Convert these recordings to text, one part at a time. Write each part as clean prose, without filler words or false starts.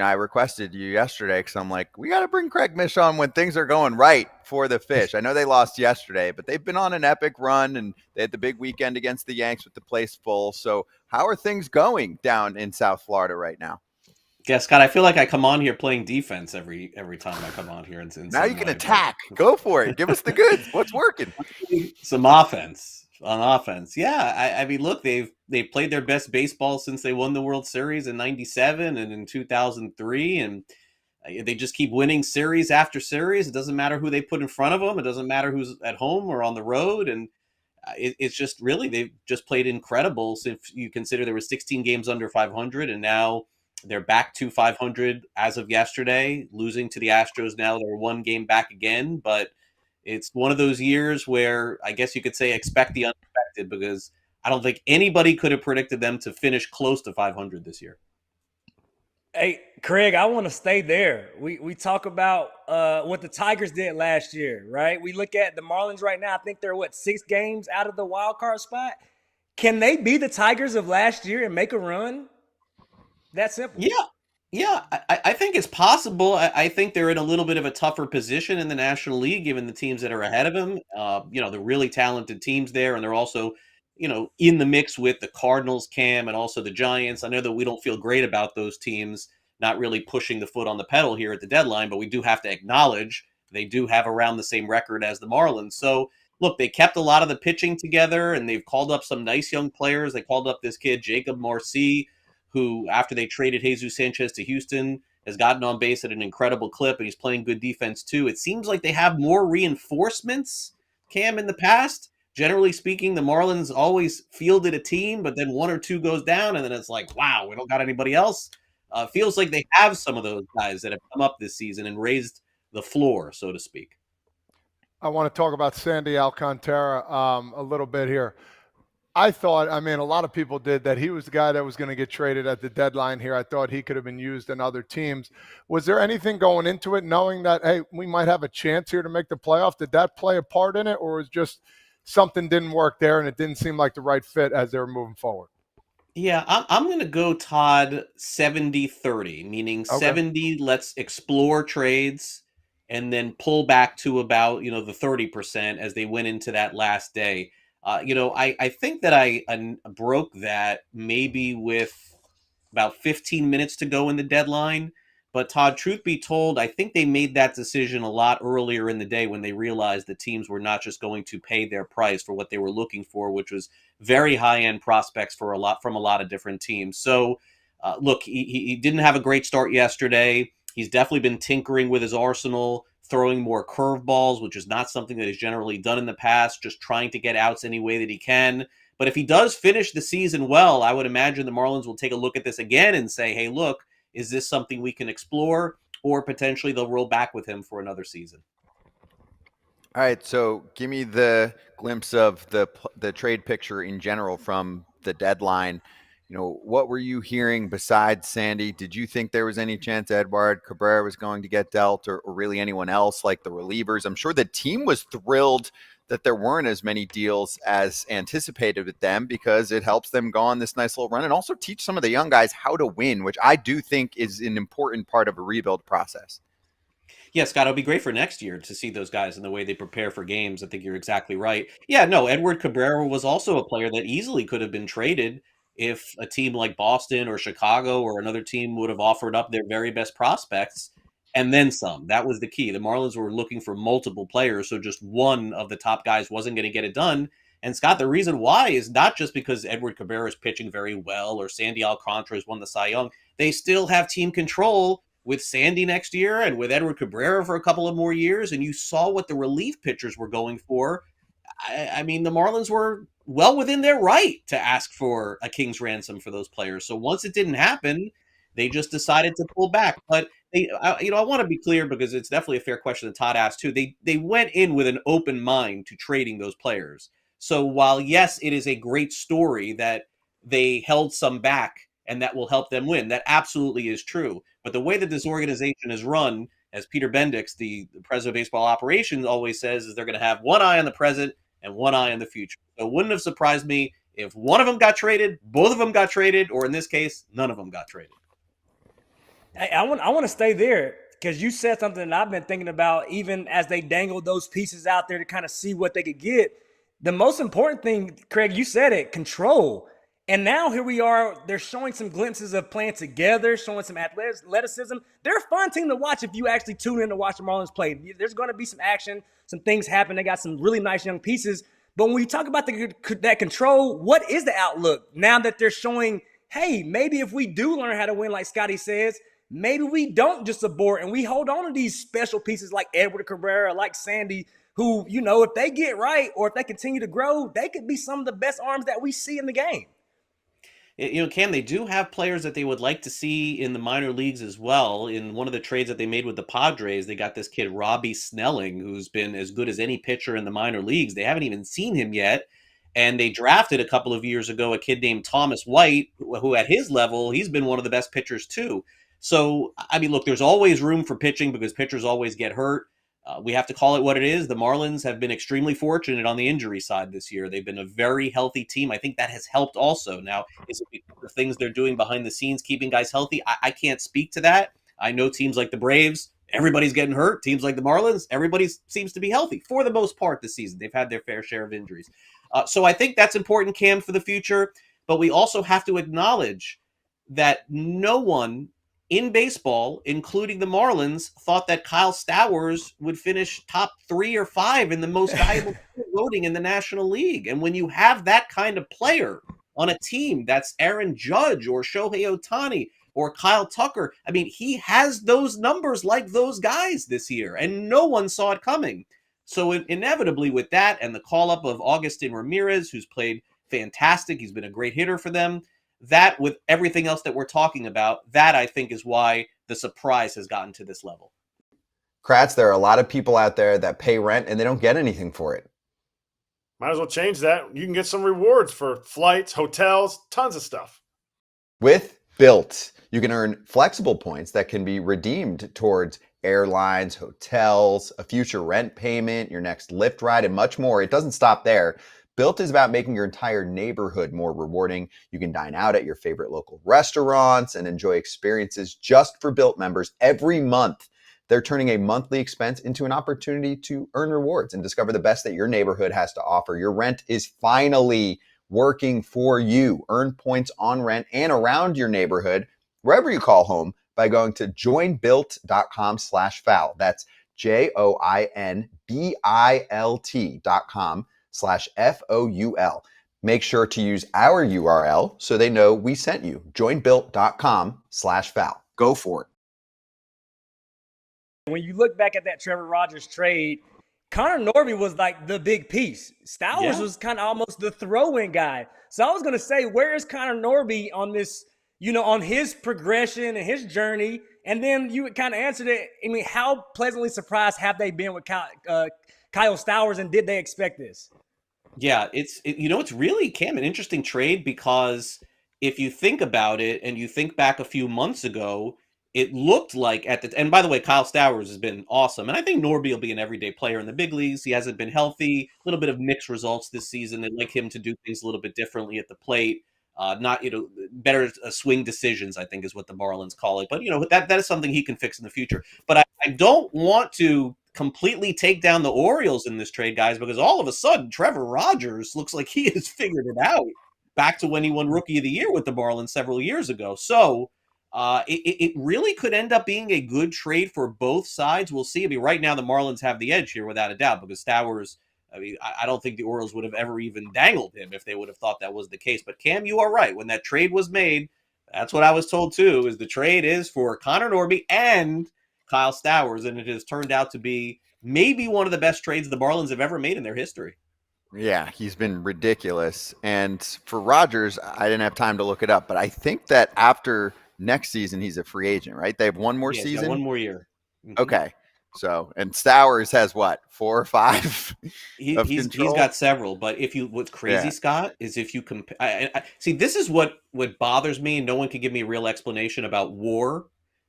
I requested you yesterday because I'm like, we got to bring Craig Mish on when things are going right for the Fish. I know they lost yesterday, but they've been on an epic run, and they had the big weekend against the Yanks with the place full. So, how are things going down in South Florida right now? Yeah, Scott, I feel like I come on here playing defense every time I come on here in Now some you can way, but attack. Go for it. Give us the goods. What's working? some offense on offense. Yeah, I mean, look, they've played their best baseball since they won the World Series in '97 and in 2003, and they just keep winning series after series. It doesn't matter who they put in front of them. It doesn't matter who's at home or on the road, and it's just really they've just played incredible. So if you consider there were 16 games under 500, and now they're back to 500 as of yesterday, losing to the Astros. Now they're one game back again, but it's one of those years where I guess you could say expect the unexpected, because I don't think anybody could have predicted them to finish close to 500 this year. Hey, Craig, I want to stay there. We talk about what the Tigers did last year, right? We look at the Marlins right now. I think they're 6 games out of the wild card spot. Can they be the Tigers of last year and make a run? That simple. Yeah, yeah, I think it's possible. I think they're in a little bit of a tougher position in the National League, given the teams that are ahead of them. The really talented teams there, and they're also, in the mix with the Cardinals, Cam, and also the Giants. I know that we don't feel great about those teams not really pushing the foot on the pedal here at the deadline, but we do have to acknowledge they do have around the same record as the Marlins. So, look, they kept a lot of the pitching together, and they've called up some nice young players. They called up this kid, Jacob Marcy, who, after they traded Jesus Sanchez to Houston, has gotten on base at an incredible clip, and he's playing good defense too. It seems like they have more reinforcements, Cam, in the past. Generally speaking, the Marlins always fielded a team, but then one or two goes down, and then it's like, wow, we don't got anybody else. Feels like they have some of those guys that have come up this season and raised the floor, so to speak. I want to talk about Sandy Alcantara a little bit here. I thought, I mean, a lot of people did, that he was the guy that was going to get traded at the deadline here. I thought he could have been used in other teams. Was there anything going into it, knowing that, hey, we might have a chance here to make the playoff? Did that play a part in it, or was just something didn't work there and it didn't seem like the right fit as they were moving forward? Yeah, I'm going to go, Todd, 70-30, meaning Okay. 70, let's explore trades, and then pull back to about, the 30% as they went into that last day. I think that I broke that maybe with about 15 minutes to go in the deadline. But Todd, truth be told, I think they made that decision a lot earlier in the day when they realized that teams were not just going to pay their price for what they were looking for, which was very high-end prospects from a lot of different teams. So, look, he didn't have a great start yesterday. He's definitely been tinkering with his arsenal, throwing more curveballs, which is not something that he's generally done in the past, just trying to get outs any way that he can. But if he does finish the season well, I would imagine the Marlins will take a look at this again and say, hey, look, is this something we can explore? Or potentially they'll roll back with him for another season. All right, so give me the glimpse of the trade picture in general from the deadline. What were you hearing besides Sandy? Did you think there was any chance Edward Cabrera was going to get dealt, or really anyone else like the relievers? I'm sure the team was thrilled that there weren't as many deals as anticipated with them, because it helps them go on this nice little run and also teach some of the young guys how to win, which I do think is an important part of a rebuild process. Yeah, Scott, it'll be great for next year to see those guys and the way they prepare for games. I think you're exactly right. Yeah, no, Edward Cabrera was also a player that easily could have been traded if a team like Boston or Chicago or another team would have offered up their very best prospects and then some. That was the key. The Marlins were looking for multiple players, so just one of the top guys wasn't going to get it done. And Scott, the reason why is not just because Edward Cabrera is pitching very well or Sandy Alcantara has won the Cy Young. They still have team control with Sandy next year and with Edward Cabrera for a couple of more years. And you saw what the relief pitchers were going for. I mean, the Marlins were well within their right to ask for a king's ransom for those players. So once it didn't happen, they just decided to pull back. But I want to be clear, because it's definitely a fair question that Todd asked too. They went in with an open mind to trading those players. So while, yes, it is a great story that they held some back and that will help them win, that absolutely is true. But the way that this organization is run, as Peter Bendix, the president of baseball operations, always says, is they're going to have one eye on the present and one eye on the future. So it wouldn't have surprised me if one of them got traded, both of them got traded, or in this case, none of them got traded. I want to stay there because you said something that I've been thinking about even as they dangled those pieces out there to kind of see what they could get. The most important thing, Craig, you said it, control. And now here we are. They're showing some glimpses of playing together, showing some athleticism. They're a fun team to watch if you actually tune in to watch the Marlins play. There's going to be some action, some things happen. They got some really nice young pieces. But when you talk about that control, what is the outlook now that they're showing, hey, maybe if we do learn how to win, like Scotty says, maybe we don't just abort and we hold on to these special pieces like Edward Cabrera, like Sandy, who, if they get right or if they continue to grow, they could be some of the best arms that we see in the game. Cam, they do have players that they would like to see in the minor leagues as well. In one of the trades that they made with the Padres, they got this kid, Robbie Snelling, who's been as good as any pitcher in the minor leagues. They haven't even seen him yet. And they drafted a couple of years ago a kid named Thomas White, who at his level, he's been one of the best pitchers too. So, look, there's always room for pitching because pitchers always get hurt. We have to call it what it is. The Marlins have been extremely fortunate on the injury side this year. They've been a very healthy team. I think that has helped also. Now, is it the things they're doing behind the scenes, keeping guys healthy? I can't speak to that. I know teams like the Braves, everybody's getting hurt. Teams like the Marlins, everybody seems to be healthy for the most part this season. They've had their fair share of injuries. So I think that's important, Cam, for the future. But we also have to acknowledge that no one in baseball, including the Marlins, thought that Kyle Stowers would finish top 3 or 5 in the most valuable voting in the National League. And when you have that kind of player on a team that's Aaron Judge or Shohei Ohtani or Kyle Tucker, he has those numbers like those guys this year, and no one saw it coming. So inevitably with that and the call-up of Augustin Ramirez, who's played fantastic, he's been a great hitter for them, that with everything else that we're talking about, that I think is why the surprise has gotten to this level. Kratz, there are a lot of people out there that pay rent and they don't get anything for it. Might as well change that. You can get some rewards for flights, hotels, tons of stuff. With Bilt, you can earn flexible points that can be redeemed towards airlines, hotels, a future rent payment, your next Lyft ride, and much more. It doesn't stop there. Bilt is about making your entire neighborhood more rewarding. You can dine out at your favorite local restaurants and enjoy experiences just for Bilt members every month. They're turning a monthly expense into an opportunity to earn rewards and discover the best that your neighborhood has to offer. Your rent is finally working for you. Earn points on rent and around your neighborhood, wherever you call home, by going to joinbilt.com/foul. That's joinbilt.com/FOUL. Make sure to use our URL so they know we sent you. Joinbilt.com/foul. Go for it. When you look back at that Trevor Rogers trade, Connor Norby was like the big piece. Stowers was kind of almost the throw-in guy. So I was going to say, where is Connor Norby on this, on his progression and his journey? And then you kind of answered it. How pleasantly surprised have they been with Kyle Stowers, and did they expect this? Yeah, it's really, Cam, an interesting trade because if you think about it and you think back a few months ago, it looked like and by the way, Kyle Stowers has been awesome. And I think Norby will be an everyday player in the big leagues. He hasn't been healthy, a little bit of mixed results this season. They'd like him to do things a little bit differently at the plate. Better swing decisions, I think is what the Marlins call it. But, that is something he can fix in the future. But I don't want to completely take down the Orioles in this trade, guys, because all of a sudden Trevor Rogers looks like he has figured it out back to when he won Rookie of the Year with the Marlins several years ago. So it really could end up being a good trade for both sides. We'll see. Right now the Marlins have the edge here without a doubt because Stowers, I don't think the Orioles would have ever even dangled him if they would have thought that was the case. But Cam, you are right. When that trade was made, that's what I was told too, is the trade is for Connor Norby and Kyle Stowers, and it has turned out to be maybe one of the best trades the Marlins have ever made in their history. Yeah, he's been ridiculous. And for Rogers, I didn't have time to look it up, but I think that after next season, he's a free agent, right? They have one more season? He's got one more year. Mm-hmm. Okay. So, and Stowers has what, 4 or 5? He's got several, but what's crazy, Scott, is if you compare, see, this is what bothers me. No one can give me a real explanation about WAR,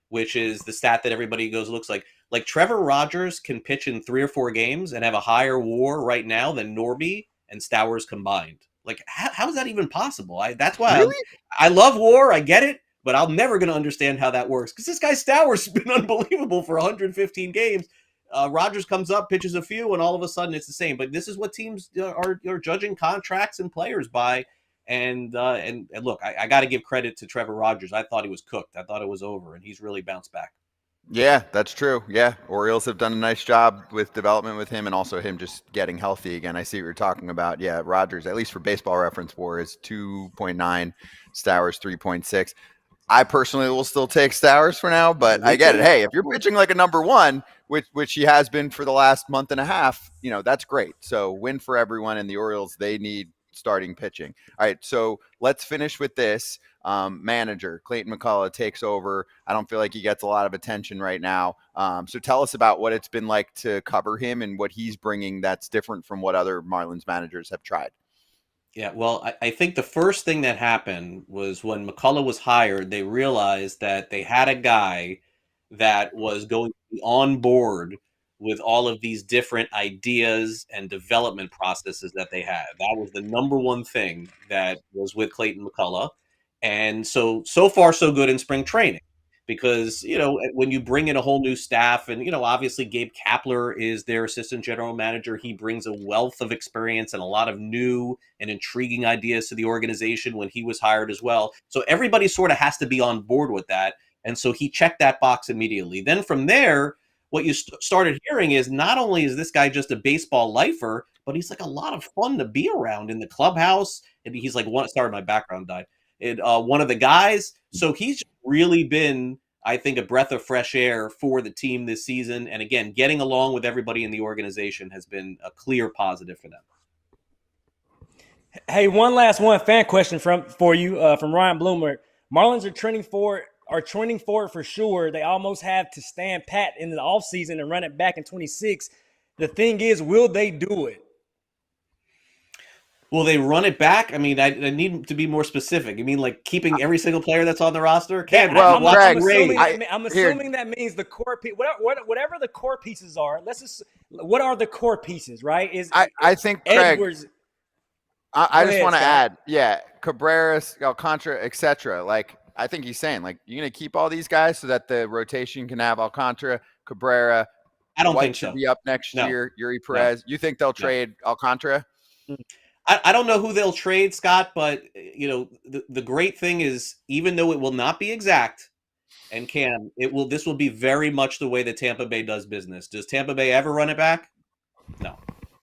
which is the stat that everybody looks like Trevor Rogers can pitch in 3 or 4 games and have a higher WAR right now than Norby and Stowers combined. How is that even possible? That's why really? I love WAR. I get it. but I'm never going to understand how that works because this guy Stowers has been unbelievable for 115 games. Rogers comes up, pitches a few, and all of a sudden it's the same. But this is what teams are judging contracts and players by. And look, I got to give credit to Trevor Rogers. I thought he was cooked. I thought it was over, and he's really bounced back. Yeah, that's true. Yeah, Orioles have done a nice job with development with him, and also him just getting healthy again. I see what you're talking about. Yeah, Rogers, at least for Baseball Reference, WAR is 2.9, Stowers 3.6. I personally will still take Stowers for now, but I get it. Hey, if you're pitching like a number one, which he has been for the last month and a half, that's great. So win for everyone, and the Orioles, they need starting pitching. All right, so let's finish with this. Manager Clayton McCullough takes over. I don't feel like he gets a lot of attention right now. So tell us about what it's been like to cover him and what he's bringing that's different from what other Marlins managers have tried. Yeah, well, I think the first thing that happened was when McCullough was hired, they realized that they had a guy that was going to be on board with all of these different ideas and development processes that they had. That was the number one thing that was with Clayton McCullough. And so far, so good in spring training. Because, when you bring in a whole new staff and, obviously Gabe Kapler is their assistant general manager. He brings a wealth of experience and a lot of new and intriguing ideas to the organization when he was hired as well. So everybody sort of has to be on board with that. And so he checked that box immediately. Then from there, what you started hearing is not only is this guy just a baseball lifer, but he's like a lot of fun to be around in the clubhouse. And he's like, sorry, my background died. One of the guys. So he's really been, I think, a breath of fresh air for the team this season. And again, getting along with everybody in the organization has been a clear positive for them. Hey, one last fan question for you from Ryan Bloomer. Marlins are trending for it for sure. They almost have to stand pat in the offseason and run it back in 26. The thing is, will they do it? Will they run it back? I mean, I need to be more specific. You mean like keeping every single player that's on the roster? I'm assuming that means the core whatever the core pieces are. What are the core pieces, right? I think Craig. Edwards. I just want to add, Cabrera, Alcantara, etc. Like, I think he's saying, like, you're going to keep all these guys so that the rotation can have Alcantara, Cabrera. I don't White think so. Should be up next year. Yuri Perez. No. You think they'll trade Alcantara? I don't know who they'll trade, Scott, but the great thing is, even though it will not be exact, and Cam, this will be very much the way that Tampa Bay does business. Does Tampa Bay ever run it back? No.